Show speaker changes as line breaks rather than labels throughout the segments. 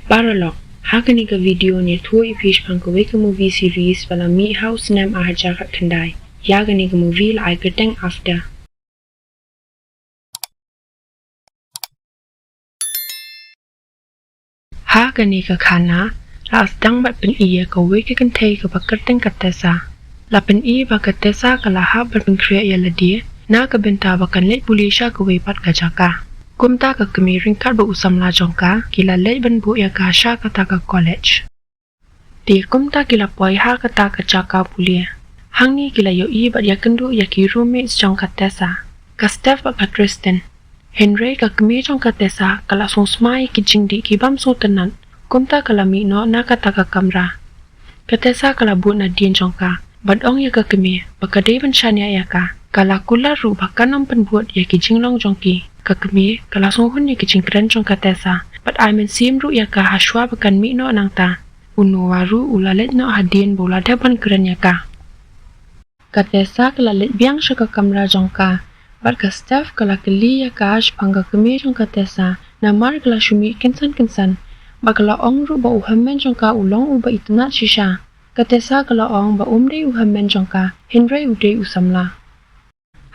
Paralog, hakani ka video ni thu ipish pangkawe ka movie series pala mi house nam ahaja kat kandai. Yagani ka movie la ay keteng after. Hakani ka khana la asdang bat pen iya ka we ka kantay ka pakateng katesa. La pen iya ba katesa ka laha bat pen kriya ya ladi na ka benta bakan let pulisha ka we pat ka jaka. Kumta ka kemiring kat ba usam la jongka kila let ban bu ya ka sha kata ka college. Di kumta kila poi ha kata ka jaka pulia. Hang ni kila yo i bat ya kendu ya ki roommates jong katesa. Ka Steph ba ka Tristan. Henry ka kemi jong katesa kala song smai ki jingdi ki bam so tenan. Kumta kala mi no na kata ka kamra. Katesa kala bu na dien jongka. Bat ong ya ka kemi bakadai ban shania ya ka. Kala kula ru bakanam pen buat ya ki jinglong jongki. Kakami kala songhun ya kicing keren jong katesa but I men sim ru ya ka hashwa bakan mi no nang ta uno waru ulalet no hadien bola depan keren ya ka katesa kala let biang shaka kamra jong ka but ka Steph kala keli ya ka ash pangga kami jong katesa namar kala shumi kensan bakala ong ru ba uhamen jong ka ulong uba itnat shisha katesa kala ong ba umde uhamen jong ka Henry ude usamla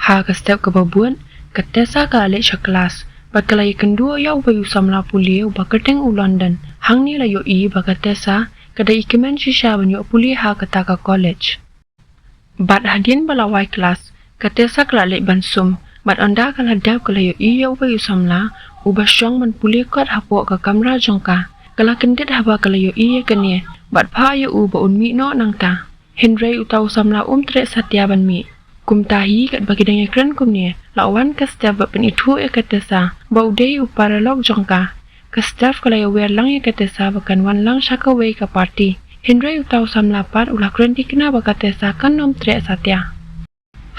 ha ka Steph ka babuan Katesa ka alit siya kelas, bat kala ikan dua ya uba yusam la pulia uba keteng u London. Hang ni la yo i ba katesa, kada ikimen siya banyo pulia ha kata ka college. Bat hadien bala wai kelas, katesa kala alit bansum, bat anda kala dab kala yo i ya uba yusam la, uba syong man pulia kot hapo ka kamera jongka. Kala kendit haba kala yo i ya kene, bat pa ya uba unmi no nang ta. Henry utau samla trek satya ban mi. Kumtahi kat bagi dengan keren kumnya lawan ka Steph ba pen itu e katesa bau dei u paralog jongka ka Steph kala ya wer lang e katesa bakan wan lang shaka we ka party Henry utau samla par ulah keren dikna ba katesa kan nom trek satya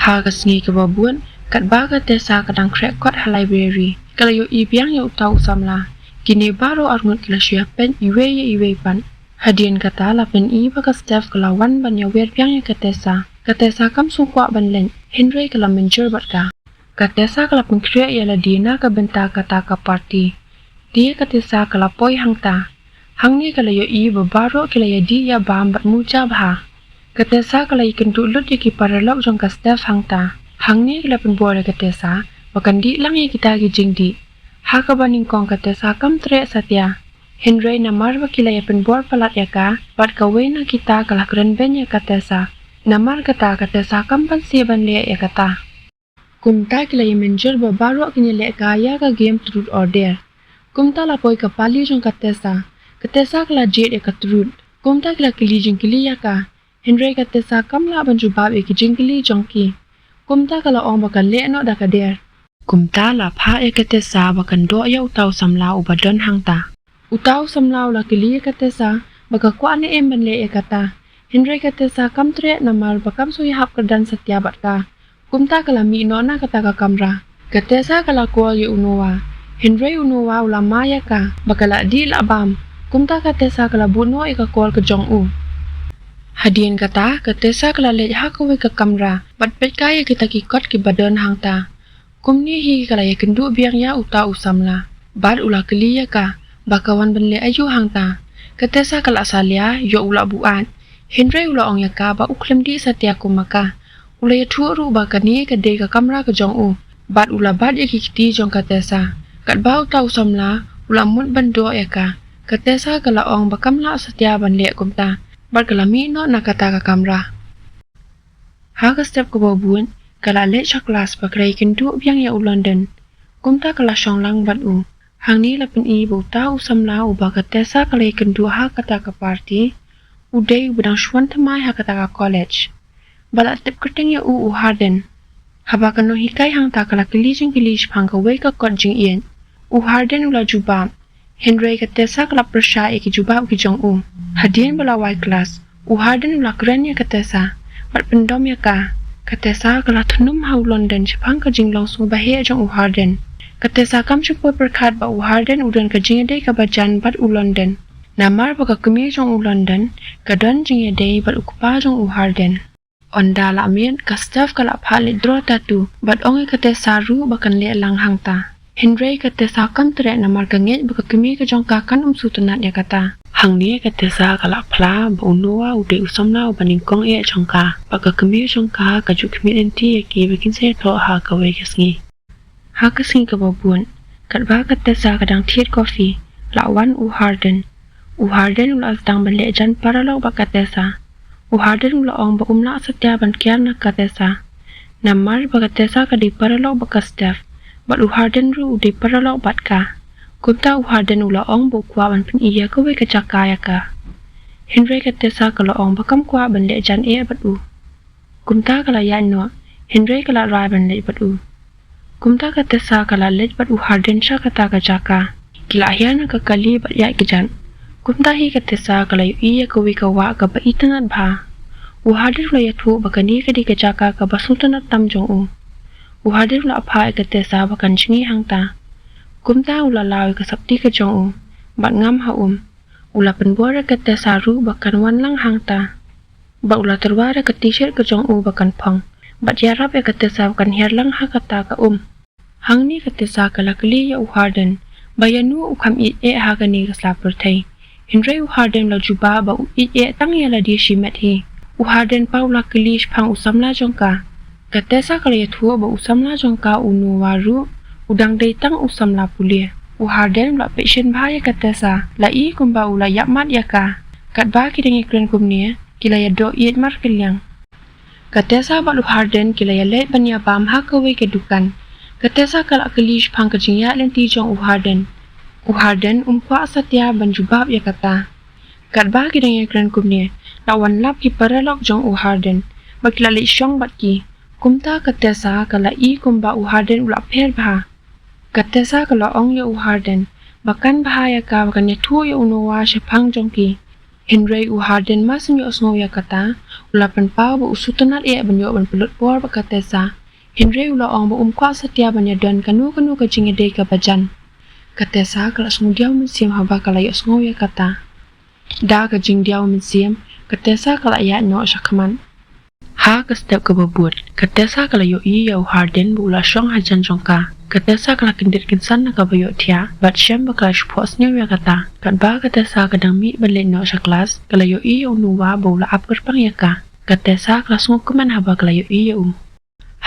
ha ka sngi ka babuan kat ba katesa kadang krek kot ha library kala yo i biang ya utau samla kini baro arngut kala shia pen iwe pan hadien kata la pen i ba ka Steph kala wan ban ya wer biang ya katesa Katesa kam sungkwa ban len Henry kala menjur bat ka katesa kala pengkriya ya la dina ka benta kata ka party dia katesa kala poi hangta hangni kala yo i babaro kala ya di ya bam bat muja bha katesa kala ikan lut ya ki paralog jong ka Steph hangta hangni kala penbuar katesa bakan di lang ya kita gi jingdi ha ka baning kong katesa kam tre satya Henry namar ba kila ya penbuar palat ya ka bat ka we na kita kala keren ben ya katesa Namar kata katesa kampan siaban le ya kata. Kumta kila ya menjur babaro kini le kaya ka game truth or dare. Kumta la poi ka pali jong katesa. Katesa kila jet ya ka truth. Kumta kila kili jingkili ya ka. Henry katesa kamla ban jubab ya ki jingkili jongki. Kumta kala ong bakan le no da ka dare. Kumta la pa ya katesa bakan do ya utau samla ubadon hangta. Utau samla la kili ya katesa baka kwa ne em ban le ya kata. Henry katesa kam tre namar bakam sui hap kedan satya bat ka. Kumta kala mi nona kata ka kamra. Katesa kala kual ye unowa. Henry unowa ulama ya ka. Bakala di la bam. Kumta katesa kala buno ika kual ke jong u. Hadien kata katesa kala lej hakawe ke kamra. Bat pet kaya kita kikot ki badan hangta. Kumni hi kala ye kendu biang ya uta usamla. Bat ula keli ya ka. Bakawan benle ayu hangta. Katesa kala salia yo ula buat. Henry ula ong ya ka ba uklem di satya kumaka. Ula ya tuwa ru ba kani ka de ka kamra ka jong u. Bat ula bat ya kikiti jong katesa. Kat ba utau samla ula mut bando ya ka. Katesa kala ong ba kamla satya ban le kumta. Bat kala mi no na kata ka kamra. Ha ka Steph ka babuan kala le sha kelas ba krai kindu biang ya u London. Kumta kala shong lang bat u. Hang ni la pen i ba utau samla u ba katesa kala kindu ha kata ka party. Uday bedang shwan tamai ha kata ka college. Bala tip kerteng ya u Harden. Haba kano hikai hang ta kala kilijing pang ka wei ka kot jing ien. U Harden ula jubab. Henry katesa kala persya ki jubab ki jong u. Hadien bala wai kelas. U Harden ula keren ya katesa. Bat pendom ya ka. Katesa kala tunum hau London pang ka jing langsung bahaya jong u Harden. Katesa kam chupoy perkat ba u Harden udan ka jing day ka bajan bat u London. Namar baka kemi jong u London, kadon jing yadei bat ukupa jong u Harden. Onda la amin ka Steph kala phalit draw tatu, bat onge kate saru bakan le lang hangta. Henry katesa kan tere namar kanget bakakimi ke jongka kan sutanat ya kata. Hang ni katesa kalak pla ba unuwa ude usamna ubaningkong e jongka. Bakakimi jongka kaju kimi enti ya ki bikin saya to ha kawe kesngi. Ha kesngi ke babun. Katba katesa kadang tiet kopi. Lawan Harden. Harden ula sedang balik jan paralog bakatesa. Harden ula ong ba umla setia ban kian katesa. Namar bakatesa ka di paralog bakastef. Bat Harden ru di paralog bat ka. Kumta Harden ula ong bu kwa ban pin iya ka we ka jakaya ka. Henry katesa ka la ong bakam kwa ban le jan e bat u. Kumta ka la ya no. Henry ka la rai ban le bat u. Kumta katesa ka la le bat Harden sha kata ka jaka. Kila hiana ka kali bat ya ki jan. Kumta hi katesa ka la yu iya ka we ka wa ka ba itanat ba. Harden ula ya thu bakani ka di ka jaka ka basultanat tam jong u. Harden ula apa katesa bakan chingi hangta. Kumta ula lawi ka sabti ka jong u. Bat ngam ha Ula penbuara katesa ru bakan wan lang hangta. Bat ula terwara ka t-shirt ka jong u bakan pong. Bat yarap ya katesa bakan hiar lang ha kata ka Hang ni katesa ka lakali ya Harden. Bayanu ukam it e ha ka ni ka slapur thay. Henry Harden la juba ba it e tang ya la di shimet hi. Harden pa ula kalish pang usamla jongka. Katesa kala ya thua ba usamla jongka unu waru udang datang usamla pulia. Harden ula patient ba ya katesa la i kumba ula yapmat ya ka. Kat ba kidengi kren kumnia kila ya do iet mar kelyang. Katesa ba Harden kila ya let banya bam ha kawe ke dukan. Katesa kala kalish pang kajingya lenti jong Harden. Harden kwa satya ban jubab ya kata. Kat ba kidengi kren kumnia lawan lap ki paralog jong Harden. Bakila le syong bat ki. Kumta katesa kala i kumba Harden ula pher bah. Katesa kala ong ya Harden. Bakan bahaya ka bakan ya tu ya unuwa syapang jongki. Henry Harden masin yo osngo ya kata. Ula penpau ba usutanat e ban yo ban pelut por ba katesa. Henry ula ong ba kwa setia ban ya dan kanu ka jingede ka bajan. Katesa kala osngo diaw mensiam haba kala ya osngo ya kata. Da ka jing diaw mensiam. Katesa kala ya no syakaman. Ha ka step ka babut. Katesa kala yo i ya Harden bu ula syong hajan jongka. Katesa kala kindir kinsan na ka bayo tia. Bat syam ba kala syupos niya ya kata. Kat ba katesa kadang mi balik no sya kelas. Kala yo i ya unuwa bu ula apur pang ya ka. Katesa kala sungu kuman haba kala yo i ya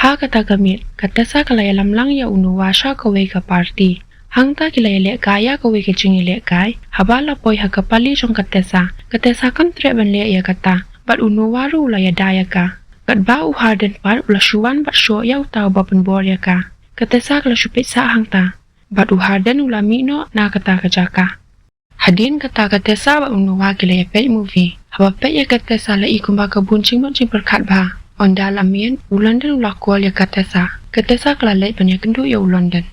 Ha kata gamit. Katesa kala ya lamlang ya unuwa sya kawe ka party. Hangta kila ya lek kaya kawe ke jingi lek kai. Haba la poi ha kapali jong katesa. Katesa kan tre ban lek ya kata. Bat unuwa ru ula ya daya ka. Kat ba Harden pat ula syuan bat syok ya utau ba penbor ya ka. Katesa kala syupit sa hangta. Bat Harden ula mino na kata ka jaka. Hadin kata katesa ba unuwa kila ya pet movie. Haba pet ya katesa la ikum ba ka buncing perkat ba. On dalam mien London ula kual ya katesa. Katesa kala lek ban ya kendu ya London.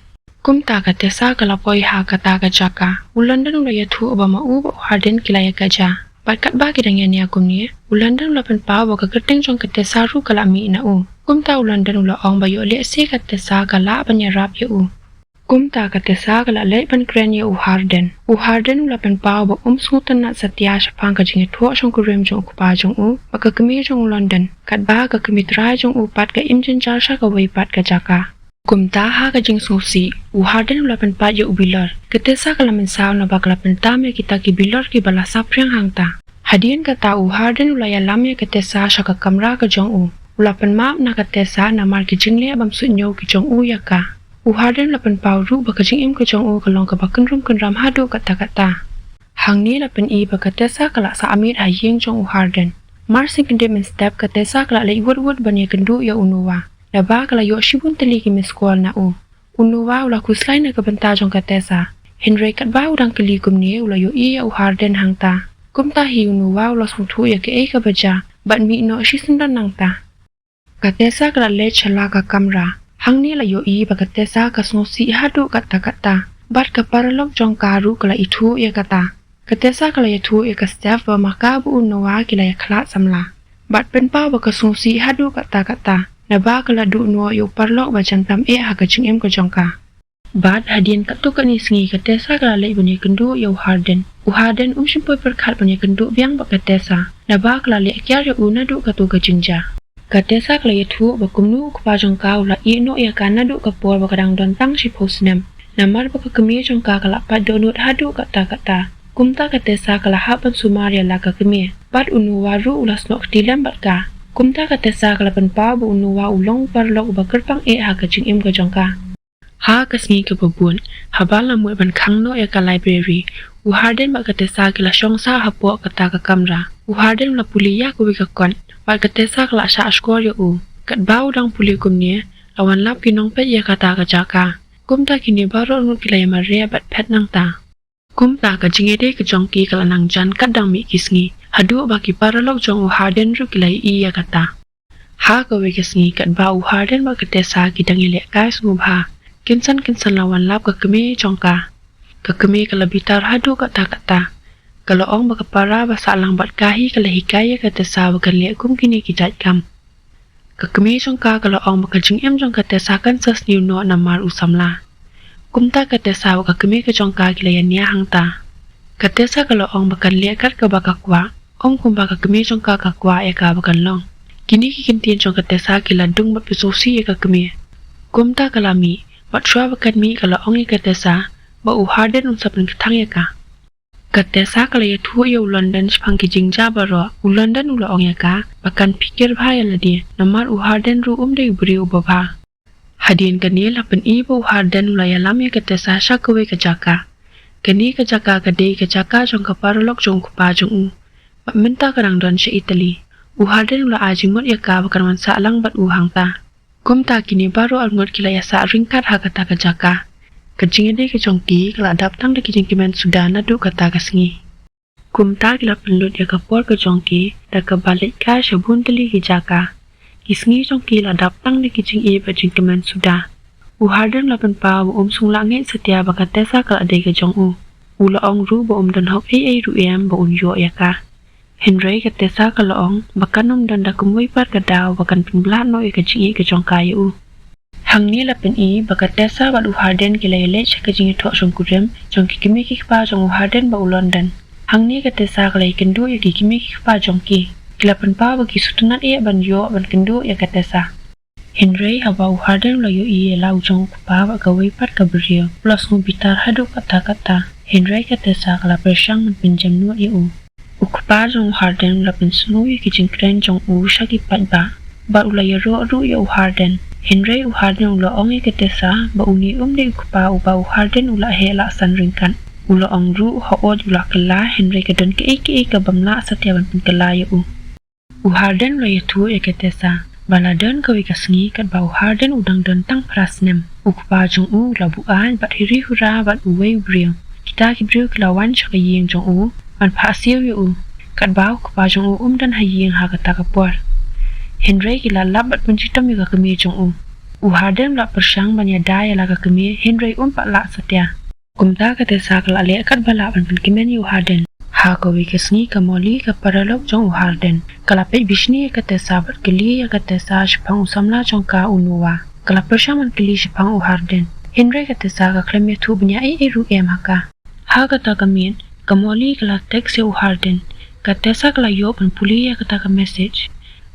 Kumta katesa kala poi ha kata ka jaka. London ula ya tu ba ma ba Harden kila ya kaja. Bat kat ba kidang ya niya kumni. London ula penpau ba ka kerteng jong katesa ru kala mi na Kumta London ula ong ba yo le se katesa kala ban ya rap ya Kumta katesa kala le ban kren ya Harden. Harden ula penpau ba sungutan na satya syapang ka jingi tuwa jong kurem jong kupa jong ba ka kemi jong London. Kat ba ka kemi try jong pat ka imjin jar sya ka wai pat ka jaka. Kumta ha ka jing susi. Harden ula penpat ya bilor. Katesa kala mensaw na ba kala pentam ya kita ki bilor ki bala sapriang hangta. Hadian kata Harden ula ya lam ya katesa sya ka kamra ka jong Ula penmap na katesa na mar ki jingle bam sunyo ki jong ya ka. Harden ula penpau ru ba ka jing im ka jong kalong ka ba kenrum kenram hadu kata-kata. Hang ni la pen i ba katesa kala sa amit ha yeng jong Harden. Mar sing kende men step katesa kala le wud ban ya kendu ya unuwa. Na ba kala yo shibun teli ki miskol na Unuwa ula kuslay na kabanta jong katesa. Henry kat ba udang keli kumni ula yo i ya Harden hangta. Kumta hi unuwa ula sungtu ya ke ka baja. Bat mi no shisundan nangta. Katesa kala le chala ka kamra. Hang ni la yo i ba katesa ka snosi hadu kata-kata. Bat ka paralog jong karu kala itu ya kata. Katesa kala ya tu ya ka staff ba maka bu unuwa kila ya kala samla. Bat penpa ba ka snosi hadu kata-kata. Na ba kala du no yo parlok ba jantam ha ka jing em ka jongka. Bat hadian kat tu ka ni singi katesa kala le bani kendu ya Harden. Harden simpoi perkat bani kendu biang ba katesa. Na ba kala le kyar ya una du ka tu ka jingja. Katesa kala ya tu ba kumnu kupa jongka ula i no ya kana du ka por ba kadang don tang si posnem. Namar baka kemi jongka kalak pat donut hadu kata-kata. Kumta katesa kalahap ban sumaria laka kemi. Pat unu waru ulas nok tilam batka. Kumta katesa kalapan pa bu unu wa ulong parlok ba kerpang haka jing im ka jongka. Ha kasngi ke babun. Habala mu ban khangno ka library. Uharden ba katesa kila shongsa hapo kata ka kamra. Uharden la puliya ku ka kon. Ba katesa kala sha skor yo u. Kat bau dang puli kumni lawan lap kinong pet ya kata ka jaka. Kumta kini baro ngut kila ya maria bat pet nang ta. Kumta ka jingede ka jongki kala nang jan kadang mi kisngi. Hadu baki paralok jong Uharden ru kila iya kata. Ha ka we kisngi kat ba Uharden ba katesa kidang ile kai sumubha. Kinsan lawan lap ka kemi jongka. Ka kemi kala bitar hadu kata-kata. Kalau ong baka para ba salang bat kahi kala hikaya katesa bakan le kum kini kijat kam. Ka kemi jongka kalau ong baka jingem jong katesa kan sas niu no namar usamla. Kumta katesa ka kemi ka jongka kila ya nia hangta. Katesa kalau ong bakan le kat ka baka kwa. Ong kumba ka kemi jongka ka kwa ya ka bakan long. Kini kikintin jong katesa kila dung bat pisosi ya ka kemi. Kumta kalami bat shwa bakan mi kalau ong ya katesa ba Uharden usapan ketang ya ka. Katesa kala ya tuh ya London sepang ki jingja baro London ula ong ya ka bakan pikir bhaya ladi namar Uharden ru de beri ubaba. Hadin kani lapan ibu Uharden ula ya lam ya katesa shakawe ka jaka. Kani ka jaka kadei ka jaka jong ka paralok jong kupa jong u. Bat minta karang don sya Italy. Uharden ula ajimot ya ka bakan wan salang bat hangta. Kumta kini baro alngot kila ya sa ringkat ha kata ka jaka. Kajingede ke jongki kala daptang de kijingkimen sudana du kata kasngi. Kumta kila penlut ya kapor ke jongki da ka balik ka shabun teli ki jaka. Kisngi jongki la daptang de kijing e ba jingkimen suda. Uharden la pen pa bu sung lange setia ba katesa kala de ke jong u. Ula ong ru ba dan hok ai ru em ba yo ya ka. Henry katesa kala ong bakan dan da kumwai par ka daw bakan pinblat no e ka jingi ke jongka ya u. Hang ni lapen i bakatesa ba Uharden kila ile chaka jingi thok jong kurem jong ki kimi ki pa jong Uharden ba London. Hang ni katesa kala ikendu ya ki kimi ki pa jong ki. Kila pen pa ba ki sutunat e ban yo ban kendu ya katesa. Henry haba Uharden la yo i lau jong pa ba gawai pat ka brio plus ngu bitar hadu kata-kata. Henry katesa kala persang man pinjam nuat ya u. Ukpa jong Uharden lapen sunu ya ki jingkren jong u shaki pat ba. Ba ulaya ru ya Uharden. Henry Uharden ula ong katesa ba uni de kupa uba Uharden ula hela san ringkan. Ula ong ru hood ula kala Henry kadon ke ka bamla satiawan pin kala ya u. Uharden ula yatu ya katesa. Bala don kawi kasngi kat ba Uharden udang don tang prasnem. Ukpa jong u la buan bat hiri hura bat uwe brio. Kita ki brio kelawan chaka ying jong u ban pasiu ya u. Kat ba ukpa jong u dan haying ha kata kapor. Henry kila labat pencitam juga kemi jong u. Uharden la persang banya daya la kemi Henry pak la satya. Kumta katesa kala le kat bala ban penkimen Uharden. Ha ko wi kesni ka moli ka paralok jong Uharden. Kala pe bishni katesa bat keli ya katesa shpang usamla jong ka unuwa. Kala persang man keli shpang Uharden. Henry katesa ka kleme tu banya ai ru em haka. Ha kata kamin ka moli kala text Uharden. Katesa kala yo ban puli ya kata ka message.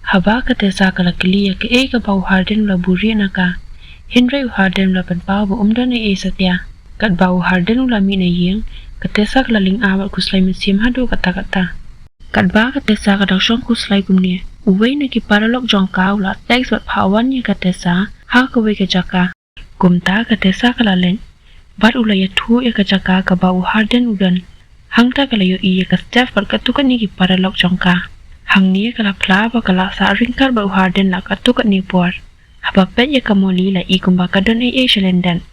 Haba katesa kala keliya ke ka ba Uharden la buri naka. Henry Uharden la pen pa bu dan e satya. Kat ba Uharden la mi na yeng katesa kala ling awat kuslai mesim hadu kata-kata. Kat ba katesa ka daw shong kuslai kumni. Uway na ki paralok jong ka la text bat pawan ni katesa ha ka we ka jaka. Kumta katesa kala len. Bat ula ya tu ya ka jaka ka ba Uharden udan. Hangta kala yo iya ka Steph bat katukan ni ki paralok jong ka. Hang ni kala pla ba kala sa ringkar ba Uharden la katukat ni por. Haba pet ya kamoli la i kumba kadon ai shalenden.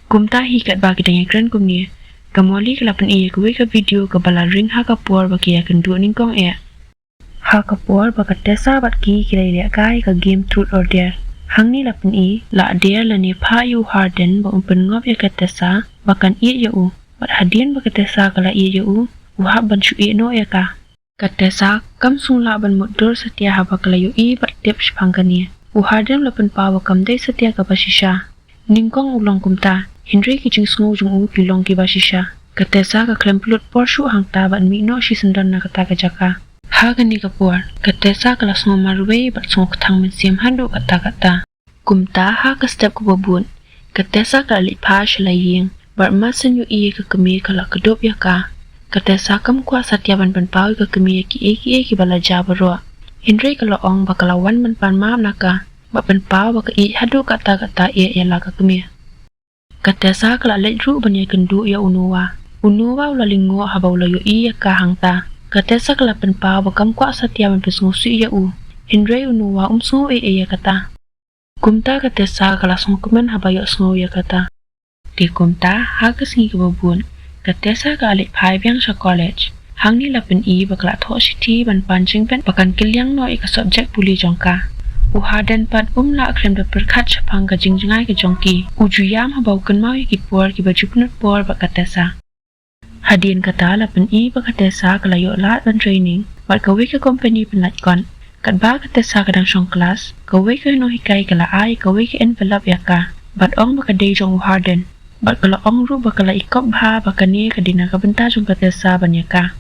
Kumta hi kat ba kita ngekren kumni. Kamoli kala pen iya kuwe ka video ka bala ring ha ka por ba kia kendu ningkong e. Ha ka por ba katesa bat ki kila ile kai ka game truth or dare. Hang ni la pen i la dare la ni pa Uharden ba umpen ngop ya katesa bakan i ya u. Bat hadien ba katesa kala i ya u. Uhab ban shu i no ya ka. Katesa kam sung la ban mudur setia haba kalayu i bat tip shpangkani. Uharden la pen pawa kam dei setia ka basisha. Ningkong ulong kumta. Henry ki jing sngu jung u pilong ki basisha. Katesa ka klemplut porshu hangta bat mi no shi sendan na kata ka jaka. Ha gani ka por. Katesa kala sngu marwe bat sngu katang men siam hadu kata-kata. Kumta ha ka step ku babun. Katesa ka lipa shalaying, barmasan yu iya ka kami kala kedop ya ka. Katesa kam kwa satyaban penpau ka kami ki eki bala jabaro. Hindre kala ong bakalawan man pan maam naka, ba penpau baka i hadu kata ya la ka kami. Katesa kala letru banya kendu ya unuwa. Unuwa ulalingo habaw layo iya ka hangta. Katesa kala penpau bakam kwa satyaban pesngusu ya u. Hindre unuwa sungu iya kata. Kumta katesa kala sungkuman habayo sungu ya kata. Di kumta hagas ngi kebabun. Katesa ka alik pai biang sa college. Hang ni lapin bakla tho siti ban pancing pen bakan kilyang no ika subject puli jongka. Uhadan pat la akrem da perkat sapang ka jingjingai ka jongki. Ujuyam habaw kan mau ki por ki baju penut por bak katesa. Hadian kata lapin bakatesa kalayo lat ban training. Bat kawe ka company penlat kon. Kat ba katesa kadang song kelas. Kawe ka no hikai kala ai kawe ka envelope ya ka. Bat ong bakadei jong uhadan. Bat kala ong ru bakala ikop ha bakani kadina ka benta jong katesa banyaka.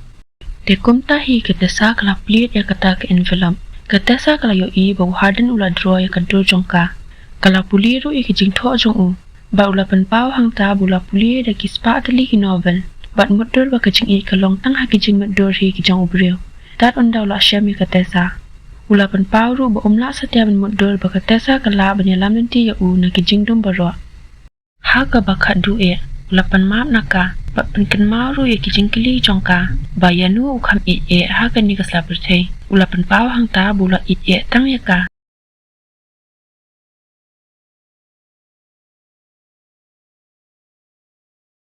De kumta hi katesa kala plit ya kata ka envelope. Katesa kala yo ba uhadan ula draw ya kantur jong ka. Kala puli ru ki jing tho jong u. Ba ula penpau hang ta bula puli da ki spa atli ki novel. Bat mudur baka jing kalong tang ha ki jing mudur hi ki jong ubriu. Tat ondaw la syami katesa. Ula penpau ru ba la satya ban mudur baka katesa kala banyalam nanti ya u na ki jing dum baro. Haka bakat du'e, ulapan maap naka, bat penken maru ya kijing kili jongka, bayanu ukam haka ni kasla bertay, ulapan pau hang ta bula tang yaka.